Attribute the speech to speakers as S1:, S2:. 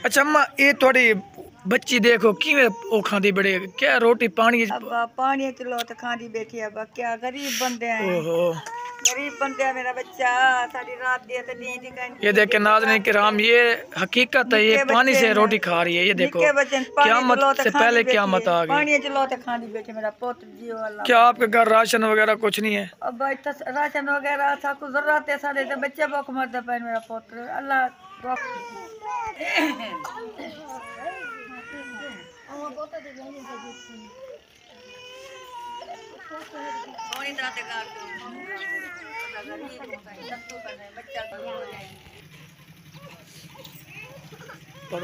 S1: अच्छा अम्मा ये थोड़ी बच्ची देखो किवें ओ खांदी बड़े क्या रोटी पानी
S2: अब्बा पानी चलो तो खांदी बैठी अब्बा क्या गरीब बंदे हैं।
S1: ओहो
S2: गरीब बंदे हैं मेरा बच्चा सारी रात दिए तो नींद ही
S1: ये देखे नाज़रीन किराम ये हकीकत है, ये पानी से रोटी खा रही है। ये देखो क़यामत से पहले क़यामत आ गई।
S2: पानी चलो तो खांदी बैठी मेरा पुत्र जियो अल्लाह।
S1: क्या आपके घर राशन वगैरह कुछ नहीं है?
S2: अब राशन वगैरह सब कुछ जरूरत है सारे तो बच्चे भूख मरते पे मेरा पुत्र अल्लाह सोनी तरह से गाड़
S1: पर